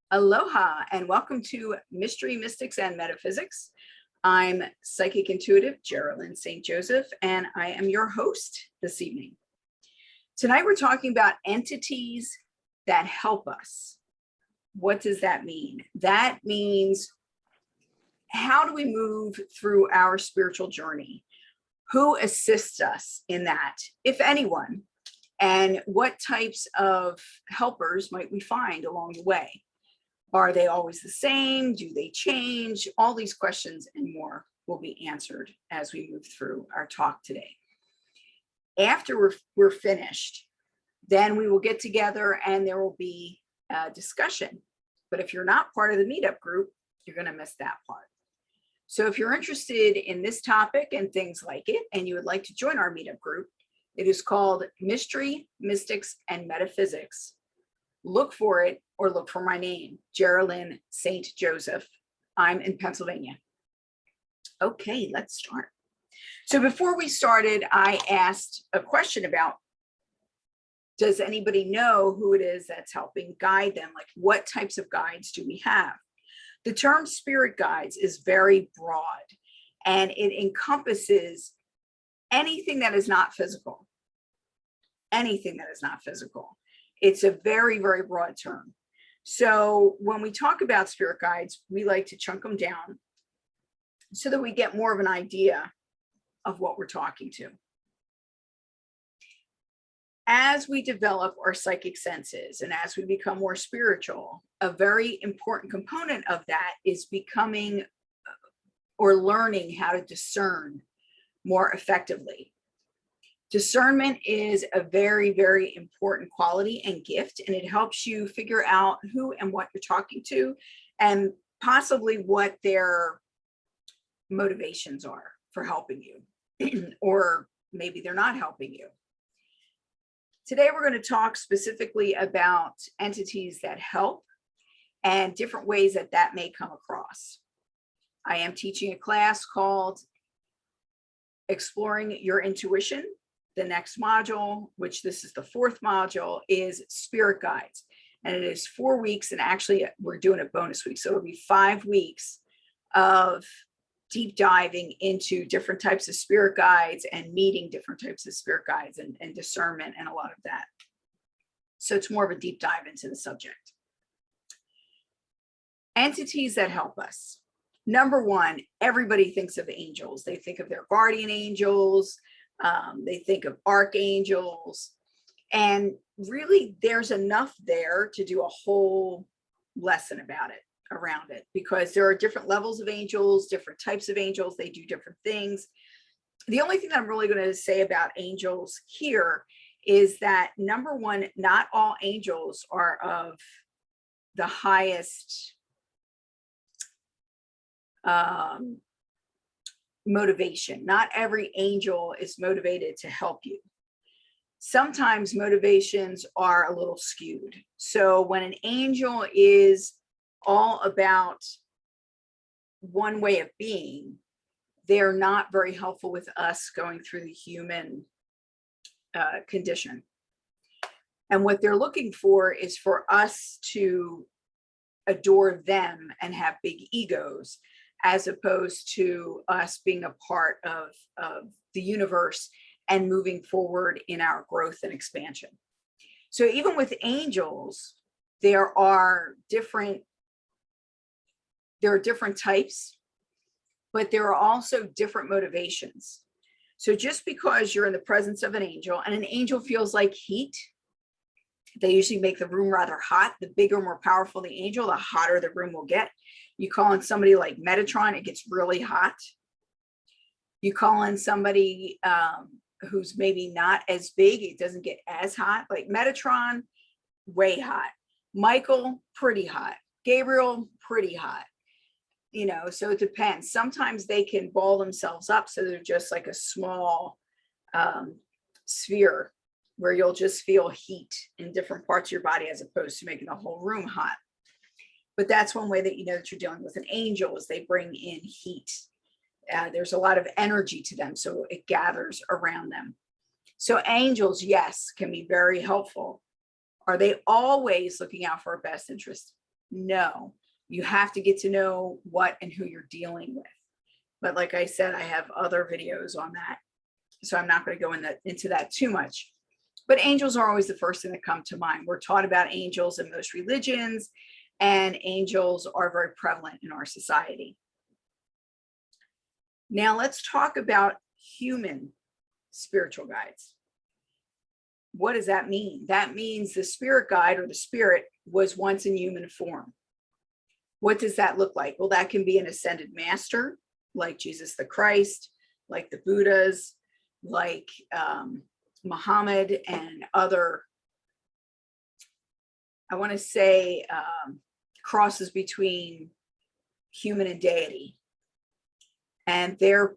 Aloha and welcome to Mystery, Mystics, and Metaphysics. I'm Psychic Intuitive Geralyn St Joseph, and I am your host this evening. Tonight we're talking about entities that help us. What does that mean? That means, how do we move through our spiritual journey? Who assists us in that, if anyone? And what types of helpers might we find along the way? Are they always the same? Do they change? All these questions and more will be answered as we move through our talk today. After we're finished, then we will get together and there will be a discussion. But if you're not part of the meetup group, you're going to miss that part. So if you're interested in this topic and things like it, and you would like to join our meetup group, it is called Mystery, Mystics, and Metaphysics. Look for it, or look for my name, Geralyn St Joseph. I'm in Pennsylvania. Okay, let's start. So before we started, I asked a question about, does anybody know who it is that's helping guide them? Like, what types of guides do we have? The term spirit guides is very broad, and it encompasses anything that is not physical. Anything that is not physical. It's a very, very broad term. So when we talk about spirit guides, we like to chunk them down so that we get more of an idea of what we're talking to. As we develop our psychic senses and as we become more spiritual, a very important component of that is becoming or learning how to discern more effectively. Discernment is a very, very important quality and gift, and it helps you figure out who and what you're talking to and possibly what their motivations are for helping you, or maybe they're not helping you. Today, we're going to talk specifically about entities that help and different ways that that may come across. I am teaching a class called Exploring Your Intuition. The next module, which this is the fourth module, is spirit guides. And it is 4 weeks. And actually, we're doing a bonus week. So it'll be 5 weeks of deep diving into different types of spirit guides and meeting different types of spirit guides and discernment and a lot of that. So it's more of a deep dive into the subject. Entities that help us. Number one, everybody thinks of angels. They think of their guardian angels. They think of archangels, and really there's enough there to do a whole lesson about it, around it, because there are different levels of angels, different types of angels. They do different things. The only thing that I'm really going to say about angels here is that, number one, not all angels are of the highest motivation. Not every angel is motivated to help you. Sometimes motivations are a little skewed. So when an angel is all about one way of being, they're not very helpful with us going through the human condition. And what they're looking for is for us to adore them and have big egos, as opposed to us being a part of the universe and moving forward in our growth and expansion. So even with angels, there are different types, but there are also different motivations. So just because you're in the presence of an angel, and an angel feels like heat, they usually make the room rather hot. The bigger, more powerful the angel, the hotter the room will get. You call in somebody like Metatron, it gets really hot. You call in somebody who's maybe not as big, it doesn't get as hot. Like Metatron, way hot. Michael, pretty hot. Gabriel, pretty hot. You know, so it depends. Sometimes they can ball themselves up so they're just like a small sphere where you'll just feel heat in different parts of your body as opposed to making the whole room hot. But that's one way that you know that you're dealing with an angel, is they bring in heat. There's a lot of energy to them, so it gathers around them. So angels, yes, can be very helpful. Are they always looking out for our best interest? No, you have to get to know what and who you're dealing with. But like I said, I have other videos on that, so I'm not going to go into that too much. But angels are always the first thing that come to mind. We're taught about angels in most religions, and angels are very prevalent in our society. Now let's talk about human spiritual guides. What does that mean? That means the spirit guide or the spirit was once in human form. What does that look like? Well, that can be an ascended master, like Jesus the Christ, like the Buddhas, like Muhammad and other, I want to say, crosses between human and deity. And they're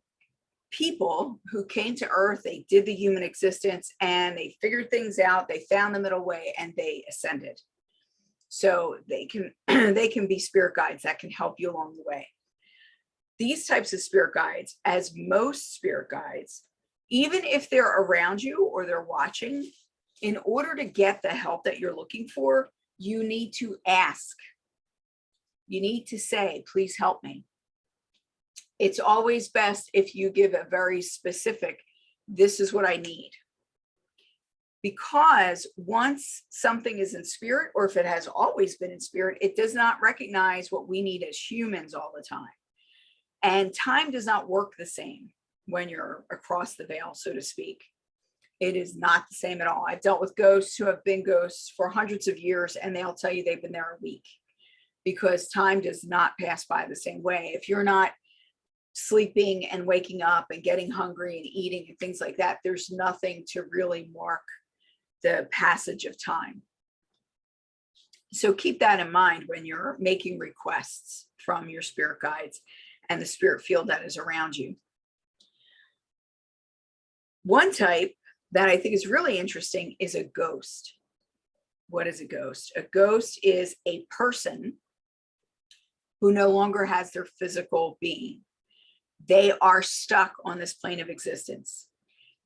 people who came to earth, they did the human existence, and they figured things out, they found the middle way, and they ascended. So they can they can be spirit guides that can help you along the way. These types of spirit guides, as most spirit guides, even if they're around you or they're watching, in order to get the help that you're looking for, you need to ask. You need to say, please help me. It's always best if you give a very specific, this is what I need. Because once something is in spirit, or if it has always been in spirit, it does not recognize what we need as humans all the time. And time does not work the same when you're across the veil, so to speak. It is not the same at all. I've dealt with ghosts who have been ghosts for hundreds of years, and they'll tell you they've been there a week, because time does not pass by the same way. If you're not sleeping and waking up and getting hungry and eating and things like that, there's nothing to really mark the passage of time. So keep that in mind when you're making requests from your spirit guides and the spirit field that is around you. One type that I think is really interesting is a ghost. What is a ghost? A ghost is a person who no longer has their physical being. They are stuck on this plane of existence.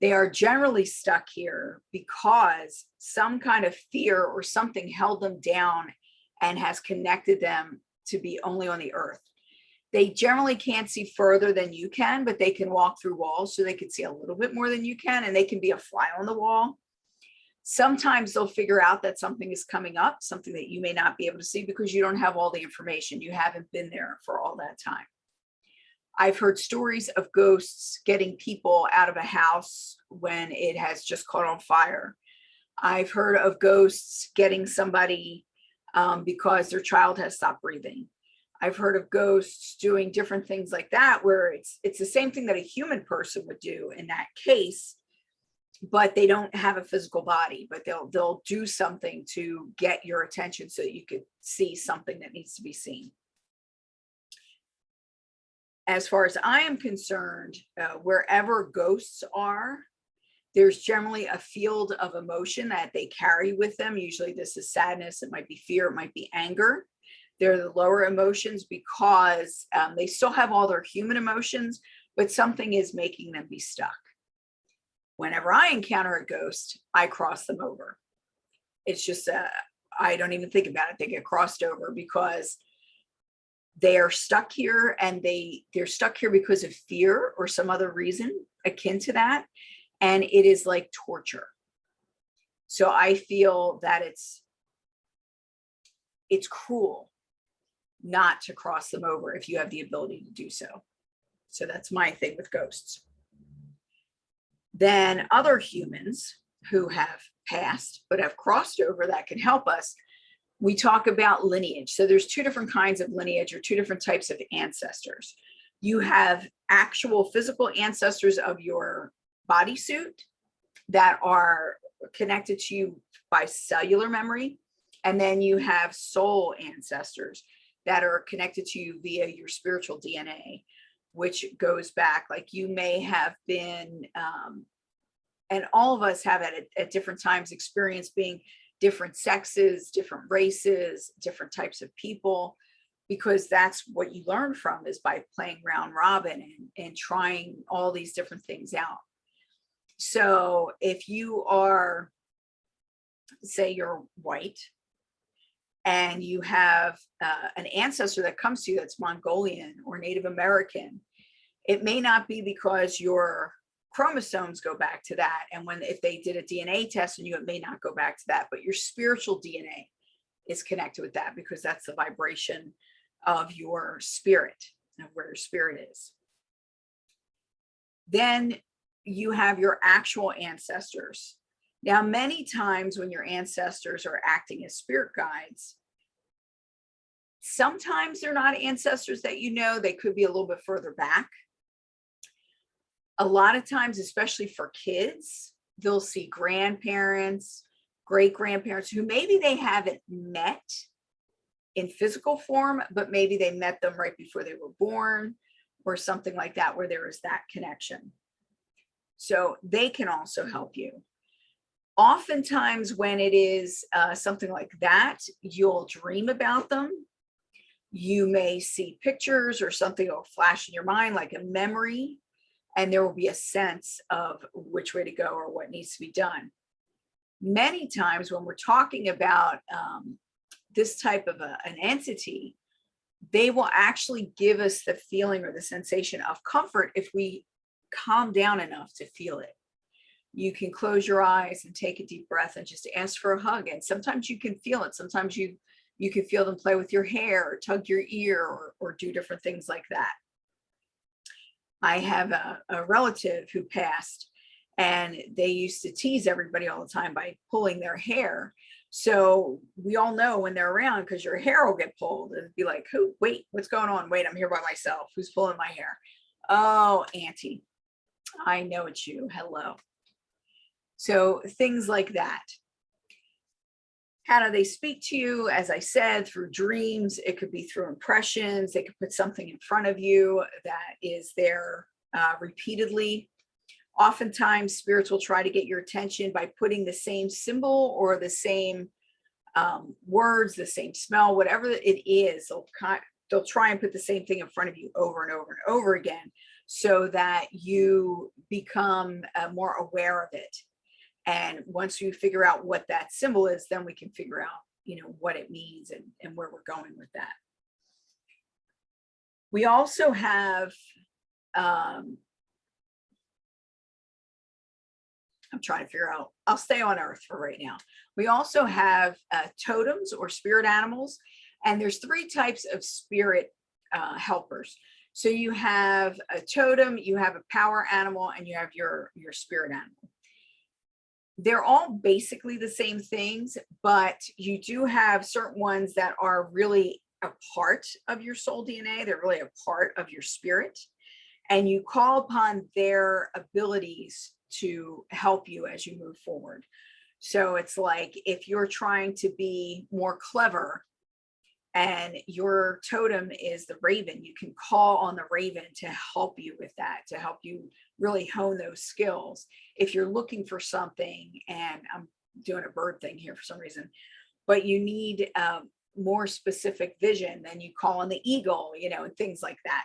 They are generally stuck here because some kind of fear or something held them down and has connected them to be only on the earth. They generally can't see further than you can, but they can walk through walls, so they can see a little bit more than you can, and they can be a fly on the wall. Sometimes they'll figure out that something is coming up, something that you may not be able to see because you don't have all the information. You haven't been there for all that time. I've heard stories of ghosts getting people out of a house when it has just caught on fire. I've heard of ghosts getting somebody because their child has stopped breathing. I've heard of ghosts doing different things like that, where it's the same thing that a human person would do in that case, but they don't have a physical body, but they'll do something to get your attention so that you could see something that needs to be seen. As far as I am concerned, wherever ghosts are, there's generally a field of emotion that they carry with them. Usually this is sadness, it might be fear, it might be anger. They're the lower emotions because they still have all their human emotions, but something is making them be stuck. Whenever I encounter a ghost, I cross them over. It's just, I don't even think about it. They get crossed over because they are stuck here, and they're stuck here because of fear or some other reason akin to that. And it is like torture. So I feel that it's cruel not to cross them over if you have the ability to do so. So that's my thing with ghosts. Then other humans who have passed but have crossed over that can help us. We talk about lineage. So there's two different kinds of lineage, or two different types of ancestors. You have actual physical ancestors of your bodysuit that are connected to you by cellular memory. And then you have soul ancestors that are connected to you via your spiritual DNA, which goes back, like you may have been, and all of us have at different times experienced being different sexes, different races, different types of people, because that's what you learn from, is by playing round robin and trying all these different things out. So if you are, say you're white and you have an ancestor that comes to you that's Mongolian or Native American, it may not be because your chromosomes go back to that. And if they did a DNA test on you, it may not go back to that, but your spiritual DNA is connected with that, because that's the vibration of your spirit, of where your spirit is. Then you have your actual ancestors. Now, many times when your ancestors are acting as spirit guides, sometimes they're not ancestors that you know, they could be a little bit further back. A lot of times, especially for kids, they'll see grandparents, great-grandparents who maybe they haven't met in physical form, but maybe they met them right before they were born or something like that, where there is that connection. So they can also help you. Oftentimes when it is something like that, you'll dream about them. You may see pictures or something will flash in your mind like a memory, and there will be a sense of which way to go or what needs to be done. Many times when we're talking about this type of an entity, they will actually give us the feeling or the sensation of comfort if we calm down enough to feel it. You can close your eyes and take a deep breath and just ask for a hug. And sometimes you can feel it. Sometimes you can feel them play with your hair or tug your ear or do different things like that. I have a relative who passed, and they used to tease everybody all the time by pulling their hair. So we all know when they're around, because your hair will get pulled and be like, who, wait, what's going on? Wait, I'm here by myself. Who's pulling my hair? Oh, Auntie, I know it's you. Hello. So things like that. How do they speak to you? As I said, through dreams. It could be through impressions. They could put something in front of you that is there repeatedly. Oftentimes, spirits will try to get your attention by putting the same symbol or the same words, the same smell, whatever it is. They'll try and put the same thing in front of you over and over and over again, so that you become more aware of it. And once you figure out what that symbol is, then we can figure out, what it means and where we're going with that. We also have, I'm trying to figure out, I'll stay on Earth for right now. We also have totems or spirit animals, and there's 3 types of spirit helpers. So you have a totem, you have a power animal, and you have your spirit animal. They're all basically the same things, but you do have certain ones that are really a part of your soul DNA. They're really a part of your spirit, and you call upon their abilities to help you as you move forward. So it's like if you're trying to be more clever and your totem is the raven, you can call on the raven to help you with that, to help you really hone those skills. If you're looking for something, and I'm doing a bird thing here for some reason, but you need more specific vision, then you call on the eagle, and things like that.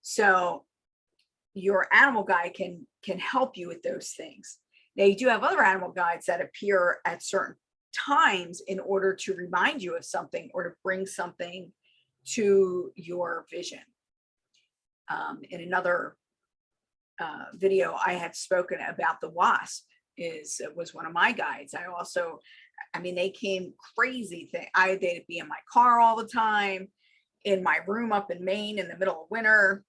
So your animal guide can help you with those things. Now, you do have other animal guides that appear at certain times in order to remind you of something or to bring something to your vision. In another video, I had spoken about the wasp was one of my guides. They came crazy. They'd be in my car all the time, in my room up in Maine in the middle of winter,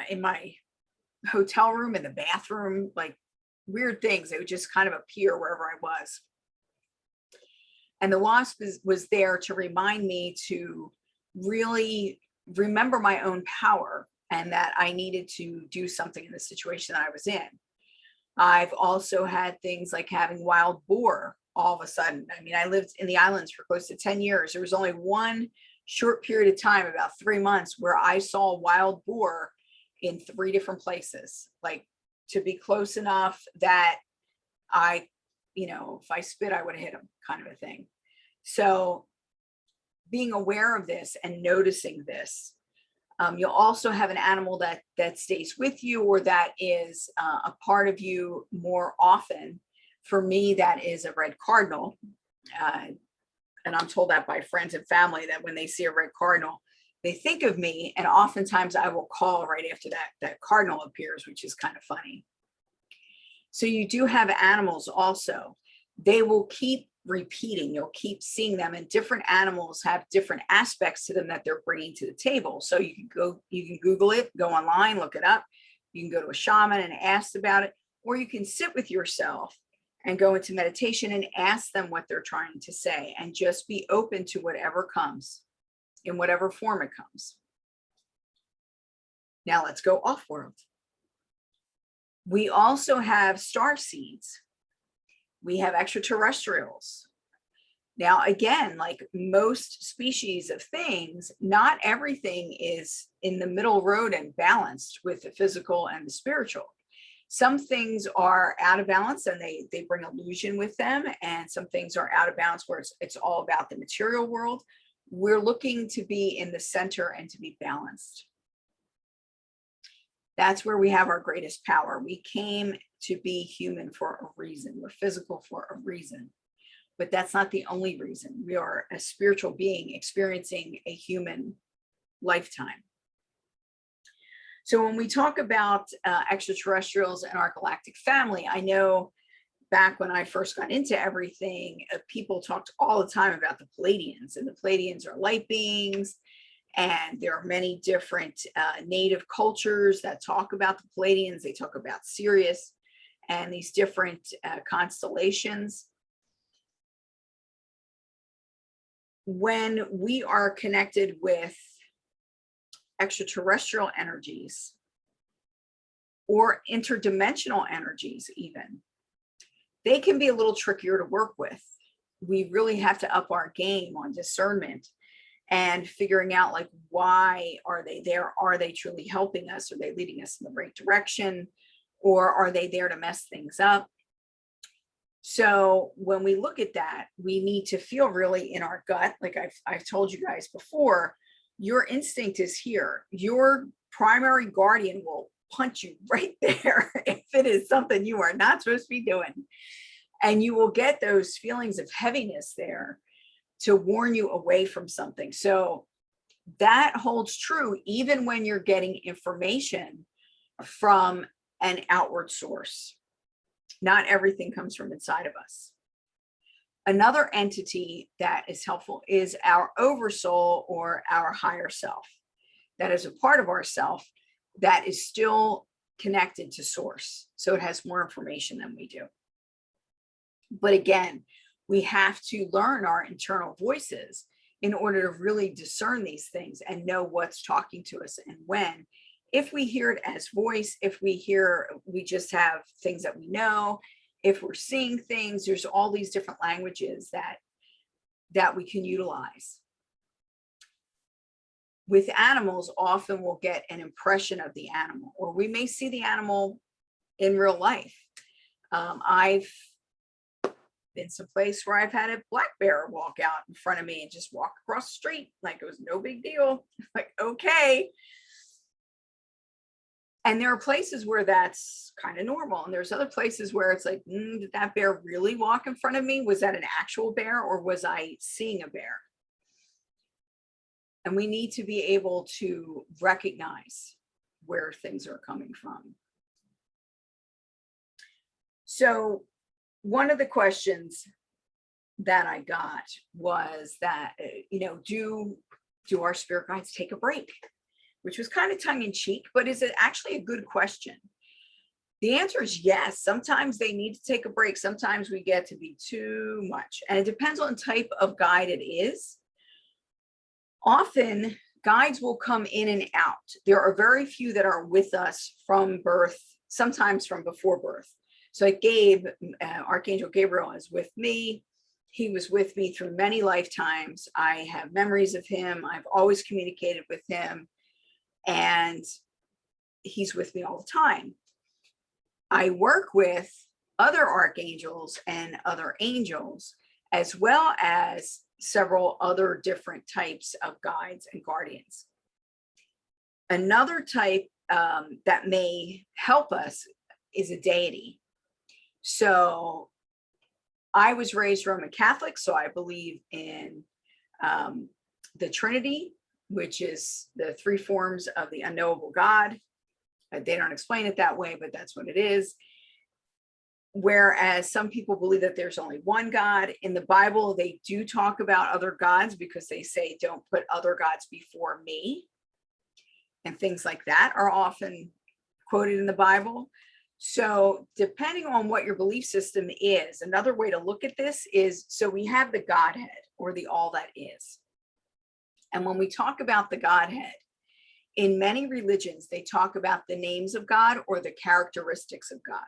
in my hotel room, in the bathroom, like weird things. They would just kind of appear wherever I was. And the wasp was there to remind me to really remember my own power, and that I needed to do something in the situation that I was in. I've also had things like having wild boar all of a sudden. I lived in the islands for close to 10 years. There was only one short period of time, about 3 months, where I saw wild boar in 3 different places, like to be close enough that if I spit, I would have hit him, kind of a thing. So being aware of this and noticing this. You'll also have an animal that stays with you, or that is a part of you more often. For me, that is a red cardinal. And I'm told that by friends and family, that when they see a red cardinal, they think of me. And oftentimes I will call right after that cardinal appears, which is kind of funny. So you do have animals also. They will keep repeating. You'll keep seeing them, and different animals have different aspects to them that they're bringing to the table. So you can Google it, go online, look it up. You can go to a shaman and ask about it, or you can sit with yourself and go into meditation and ask them what they're trying to say, and just be open to whatever comes in whatever form it comes. Now let's go off-world. We also have star seeds. We have extraterrestrials. Now, again, like most species of things, not everything is in the middle road and balanced with the physical and the spiritual. Some things are out of balance and they bring illusion with them, and some things are out of balance where it's all about the material world. We're looking to be in the center and to be balanced. That's where we have our greatest power. We came to be human for a reason. We're physical for a reason, but that's not the only reason. We are a spiritual being experiencing a human lifetime. So when we talk about extraterrestrials and our galactic family, I know back when I first got into everything, people talked all the time about the Pleiadians, and the Pleiadians are light beings. And there are many different native cultures that talk about the Pleiadians. They talk about Sirius and these different constellations. When we are connected with extraterrestrial energies or interdimensional energies even, they can be a little trickier to work with. We really have to up our game on discernment and figuring out, like, why are they there? Are they truly helping us? Are they leading us in the right direction? Or are they there to mess things up? So when we look at that, we need to feel really in our gut. Like I've told you guys before, your instinct is here. Your primary guardian will punch you right there if it is something you are not supposed to be doing. And you will get those feelings of heaviness there to warn you away from something. So that holds true even when you're getting information from an outward source. Not everything comes from inside of us. Another entity that is helpful is our oversoul, or our higher self. That is a part of ourself that is still connected to source. So it has more information than we do. But again, we have to learn our internal voices in order to really discern these things and know what's talking to us and when. If we hear it as voice, if we just have things that we know, if we're seeing things, there's all these different languages that we can utilize. With animals, often we'll get an impression of the animal, or we may see the animal in real life. I've been someplace where I've had a black bear walk out in front of me and just walk across the street like it was no big deal. Like, okay. And there are places where that's kind of normal. And there's other places where it's like, did that bear really walk in front of me? Was that an actual bear, or was I seeing a bear? And we need to be able to recognize where things are coming from. So one of the questions that I got was that, do our spirit guides take a break? Which was kind of tongue in cheek, but is it actually a good question? The answer is yes. Sometimes they need to take a break. Sometimes we get to be too much. And it depends on the type of guide it is. Often guides will come in and out. There are very few that are with us from birth, sometimes from before birth. So like Archangel Gabriel is with me. He was with me through many lifetimes. I have memories of him. I've always communicated with him. And he's with me all the time. I work with other archangels and other angels, as well as several other different types of guides and guardians. Another type that may help us is a deity. So I was raised Roman Catholic, so I believe in the Trinity, which is the three forms of the unknowable God. They don't explain it that way, but that's what it is. Whereas some people believe that there's only one God. In the Bible, they do talk about other gods because they say, don't put other gods before me. And things like that are often quoted in the Bible. So depending on what your belief system is, another way to look at this is, so we have the Godhead, or the all that is. And when we talk about the Godhead, in many religions, they talk about the names of God or the characteristics of God.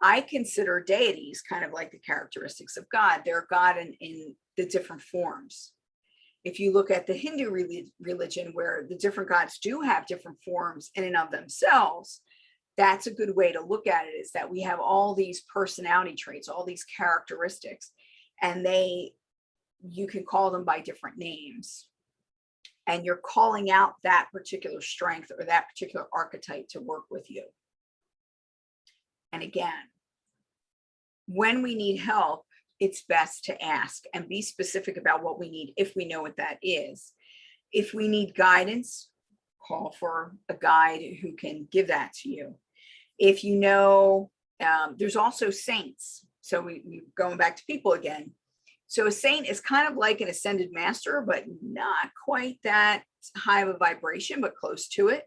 I consider deities kind of like the characteristics of God. They're God in the different forms. If you look at the Hindu religion, where the different gods do have different forms in and of themselves, that's a good way to look at it, is that we have all these personality traits, all these characteristics, and you can call them by different names. And you're calling out that particular strength or that particular archetype to work with you. And again, when we need help, it's best to ask and be specific about what we need if we know what that is. If we need guidance, call for a guide who can give that to you. If you know, there's also saints. So we going back to people again. So a saint is kind of like an ascended master, but not quite that high of a vibration, but close to it.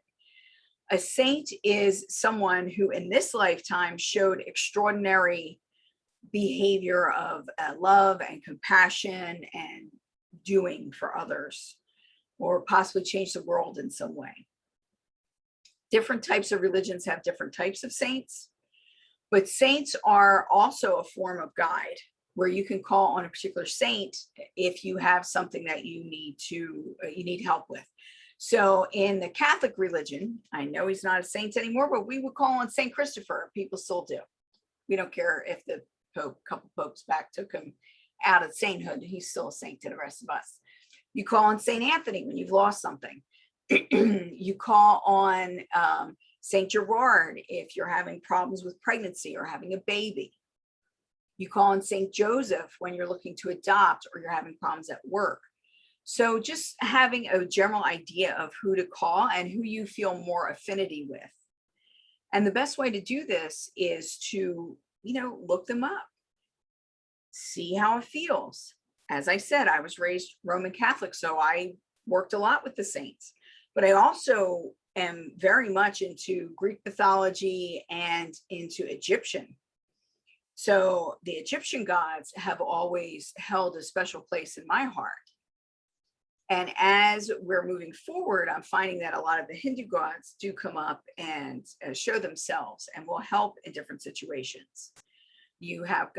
A saint is someone who in this lifetime showed extraordinary behavior of love and compassion and doing for others, or possibly change the world in some way. Different types of religions have different types of saints, but saints are also a form of guide, where you can call on a particular saint if you have something that you need help with. So in the Catholic religion, I know he's not a saint anymore, but we would call on Saint Christopher. People still do. We don't care if the couple popes back took him out of sainthood. He's still a saint to the rest of us. You call on Saint Anthony when you've lost something. You call on Saint Gerard if you're having problems with pregnancy or having a baby. You call on St. Joseph when you're looking to adopt or you're having problems at work. So just having a general idea of who to call and who you feel more affinity with. And the best way to do this is to, look them up, see how it feels. As I said, I was raised Roman Catholic, so I worked a lot with the saints, but I also am very much into Greek mythology and into Egyptian. So the Egyptian gods have always held a special place in my heart. And as we're moving forward, I'm finding that a lot of the Hindu gods do come up and show themselves and will help in different situations. You have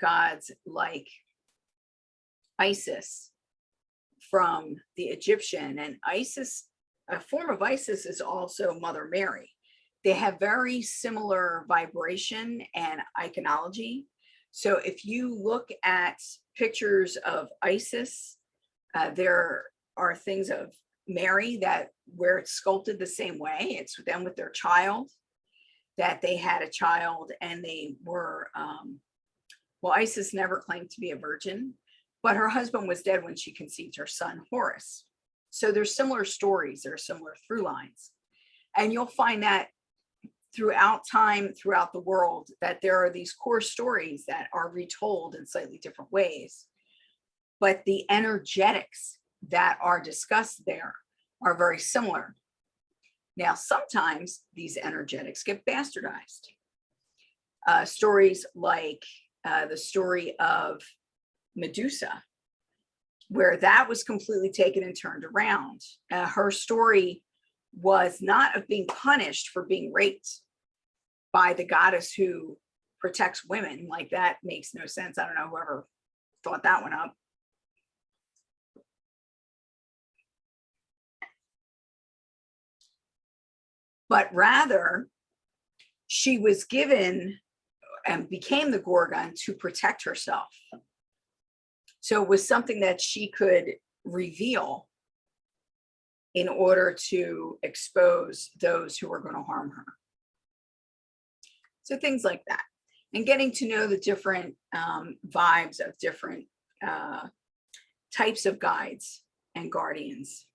gods like Isis from the Egyptian, and Isis, a form of Isis, is also Mother Mary. They have very similar vibration and iconology. So if you look at pictures of Isis, there are things of Mary where it's sculpted the same way. It's them with their child, that they had a child, and they were, Isis never claimed to be a virgin, but her husband was dead when she conceived her son, Horus. So there's similar stories, there are similar through lines. And you'll find that throughout time, throughout the world, that there are these core stories that are retold in slightly different ways. But the energetics that are discussed there are very similar. Now, sometimes these energetics get bastardized. Stories like the story of Medusa, where that was completely taken and turned around. Her story was not of being punished for being raped by the goddess who protects women. Like, that makes no sense. I don't know whoever thought that one up. But rather, she was given and became the Gorgon to protect herself. So it was something that she could reveal in order to expose those who were going to harm her. So things like that. and getting to know the different vibes of different types of guides and guardians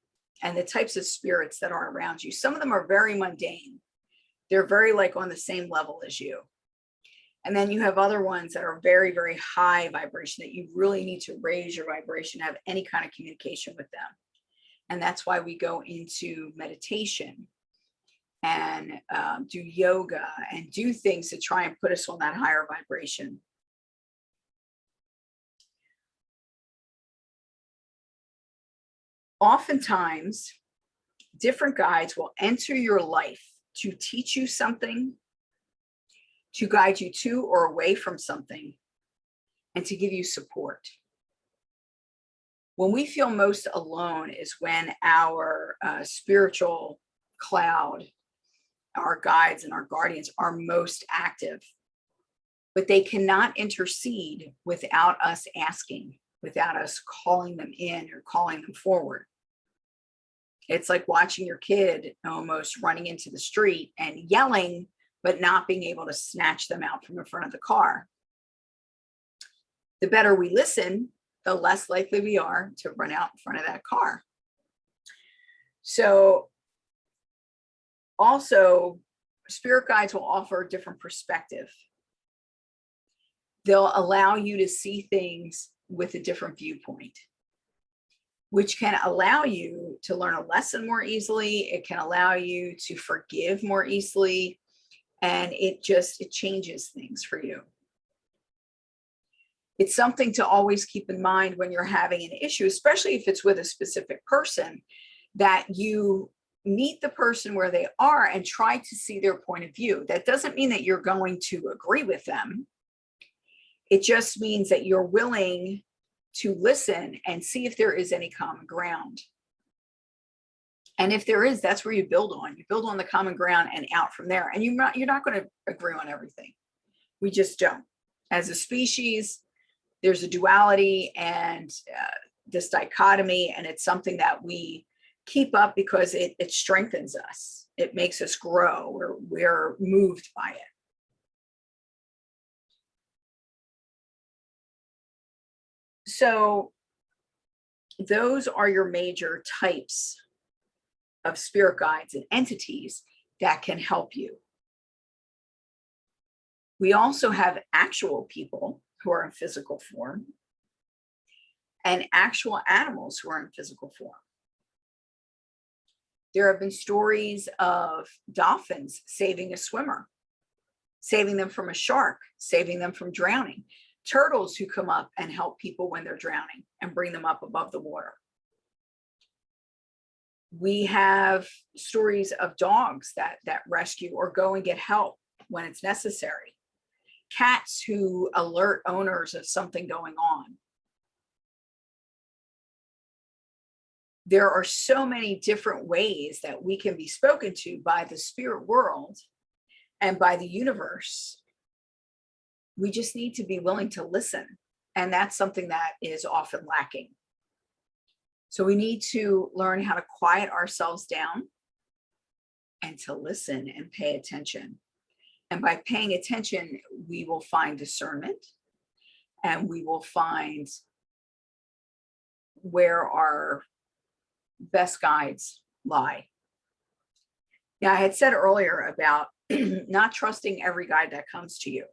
and the types of spirits that are around you. Some of them are very mundane. They're very like on the same level as you. And then you have other ones that are very, very high vibration that you really need to raise your vibration, have any kind of communication with them. And that's why we go into meditation and do yoga and do things to try and put us on that higher vibration. Oftentimes, different guides will enter your life to teach you something, to guide you to or away from something, and to give you support. When we feel most alone is when our spiritual cloud, our guides and our guardians are most active, but they cannot intercede without us asking, without us calling them in or calling them forward. It's like watching your kid almost running into the street and yelling, but not being able to snatch them out from in front of the car. The better we listen, the less likely we are to run out in front of that car. So also, spirit guides will offer a different perspective. They'll allow you to see things with a different viewpoint, which can allow you to learn a lesson more easily. It can allow you to forgive more easily. And it changes things for you. It's something to always keep in mind when you're having an issue, especially if it's with a specific person, that you meet the person where they are and try to see their point of view. That doesn't mean that you're going to agree with them. It just means that you're willing to listen and see if there is any common ground. And if there is, that's where you build on. You build on the common ground and out from there. And you're not going to agree on everything. We just don't. As a species, there's a duality and this dichotomy, and it's something that we keep up because it strengthens us. It makes us grow. We're moved by it. So those are your major types of spirit guides and entities that can help you. We also have actual people who are in physical form and actual animals who are in physical form. There have been stories of dolphins saving a swimmer, saving them from a shark, saving them from drowning. Turtles who come up and help people when they're drowning and bring them up above the water. We have stories of dogs that rescue or go and get help when it's necessary. Cats who alert owners of something going on. There are so many different ways that we can be spoken to by the spirit world and by the universe. We just need to be willing to listen. And that's something that is often lacking. So we need to learn how to quiet ourselves down and to listen and pay attention. And by paying attention, we will find discernment and we will find where our best guides lie. Now, I had said earlier about not trusting every guide that comes to you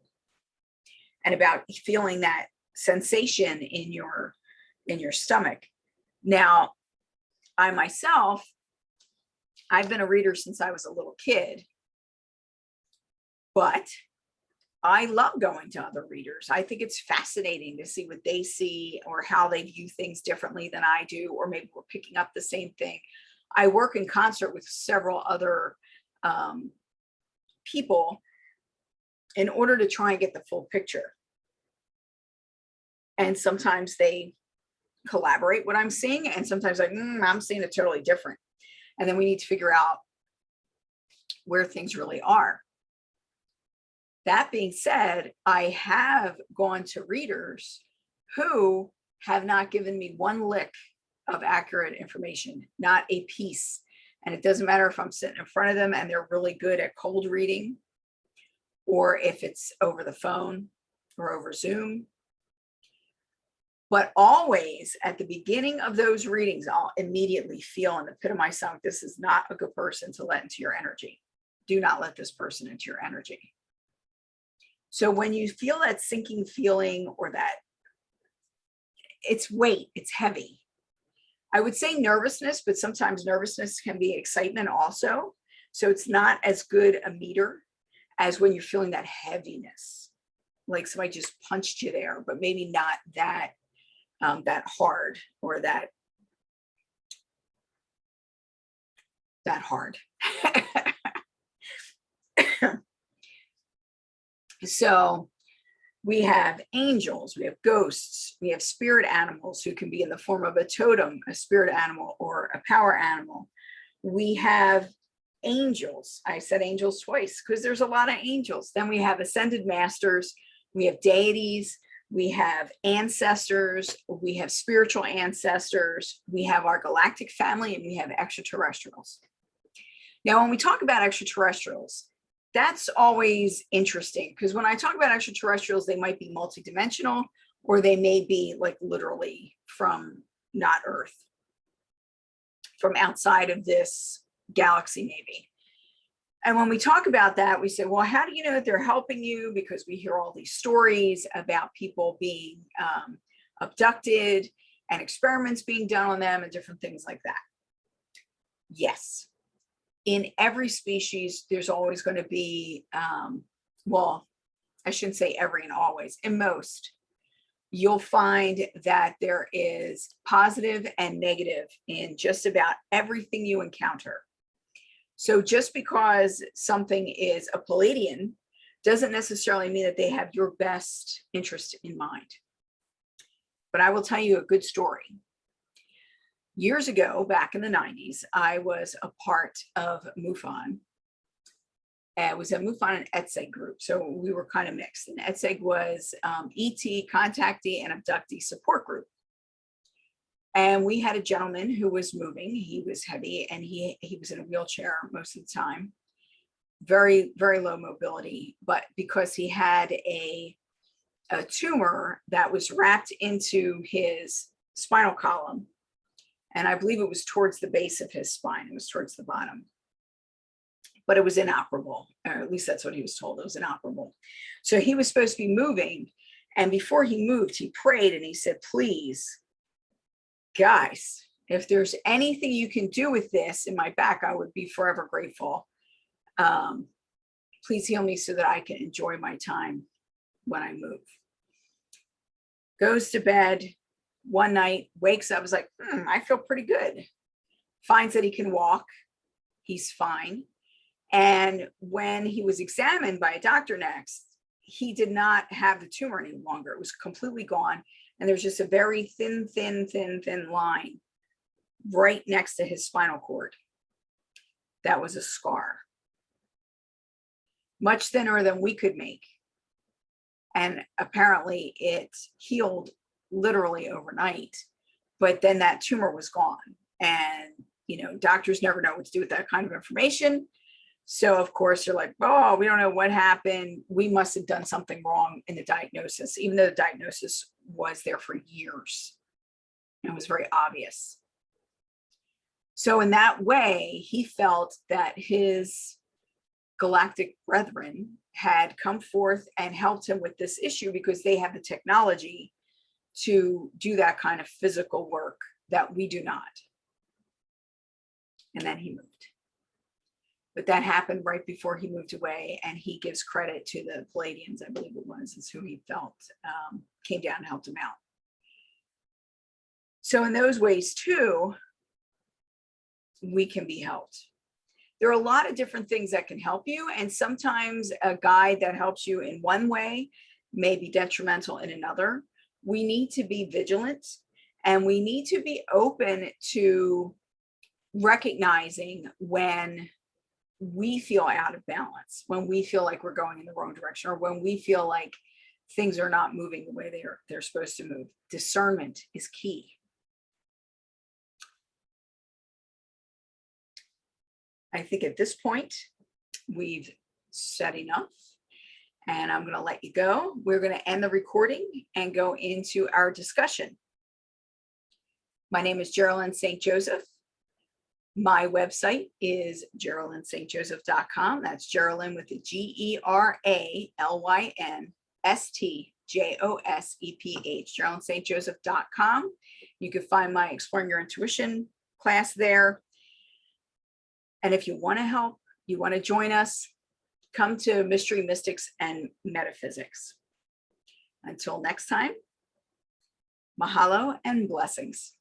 and about feeling that sensation in your stomach. Now, I myself, I've been a reader since I was a little kid, but I love going to other readers. I think it's fascinating to see what they see or how they view things differently than I do, or maybe we're picking up the same thing. I work in concert with several other people in order to try and get the full picture. And sometimes they collaborate what I'm seeing, and sometimes like I'm seeing it totally different, and then we need to figure out where things really are. That being said, I have gone to readers who have not given me one lick of accurate information, not a piece. And it doesn't matter if I'm sitting in front of them and they're really good at cold reading, or if it's over the phone or over Zoom. But always at the beginning of those readings, I'll immediately feel in the pit of my stomach, this is not a good person to let into your energy. Do not let this person into your energy. So when you feel that sinking feeling, or that it's weight, it's heavy. I would say nervousness, but sometimes nervousness can be excitement also. So it's not as good a meter as when you're feeling that heaviness, like somebody just punched you there, but maybe not that that hard, or that hard. So we have angels, we have ghosts, we have spirit animals who can be in the form of a totem, a spirit animal, or a power animal. We have angels. I said angels twice because there's a lot of angels. Then we have ascended masters, we have deities, we have ancestors, we have spiritual ancestors, we have our galactic family, and we have extraterrestrials. Now, when we talk about extraterrestrials, that's always interesting, because when I talk about extraterrestrials, they might be multidimensional, or they may be like literally from not Earth, from outside of this galaxy maybe. And when we talk about that, we say, well, how do you know that they're helping you? Because we hear all these stories about people being abducted and experiments being done on them and different things like that. Yes. In every species, there's always going to be, well, I shouldn't say every and always, in most, you'll find that there is positive and negative in just about everything you encounter. So just because something is a Palladian doesn't necessarily mean that they have your best interest in mind. But I will tell you a good story. Years ago, back in the 90s, I was a part of MUFON. It was a MUFON and ETSEG group, so we were kind of mixed. And ETSEG was ET, contactee, and abductee support group. And we had a gentleman who was moving. He was heavy, and he was in a wheelchair most of the time. Very, very low mobility. But because he had a tumor that was wrapped into his spinal column, and I believe it was towards the base of his spine. It was towards the bottom. But it was inoperable, or at least that's what he was told. It was inoperable. So he was supposed to be moving. And before he moved, he prayed and he said, please, guys, if there's anything you can do with this in my back, I would be forever grateful. Please heal me so that I can enjoy my time when I move. Goes to bed one night, wakes up, is like, I feel pretty good. Finds that he can walk. He's fine. And when he was examined by a doctor next, he did not have the tumor any longer. It was completely gone. And there's just a very thin line right next to his spinal cord. That was a scar. Much thinner than we could make. And apparently it healed literally overnight. But then that tumor was gone. And, you know, doctors never know what to do with that kind of information. So, of course, you're like, oh, we don't know what happened. We must have done something wrong in the diagnosis, even though the diagnosis was there for years. It was very obvious. So in that way, he felt that his galactic brethren had come forth and helped him with this issue because they have the technology to do that kind of physical work that we do not. And then he moved. But that happened right before he moved away, and he gives credit to the Palladians, I believe it was, is who he felt came down and helped him out. So in those ways too, we can be helped. There are a lot of different things that can help you, and sometimes a guide that helps you in one way may be detrimental in another. We need to be vigilant, and we need to be open to recognizing when we feel out of balance, when we feel like we're going in the wrong direction, or when we feel like things are not moving the way they're supposed to move. Discernment is key. I think at this point, we've said enough. And I'm going to let you go. We're going to end the recording and go into our discussion. My name is Geralyn St Joseph. My website is GeralynStJoseph.com. That's Geralyn with the GeralynStJoseph, GeralynStJoseph.com. You can find my Exploring Your Intuition class there. And if you want to help, you want to join us, come to Mystery, Mystics, and Metaphysics. Until next time, mahalo and blessings.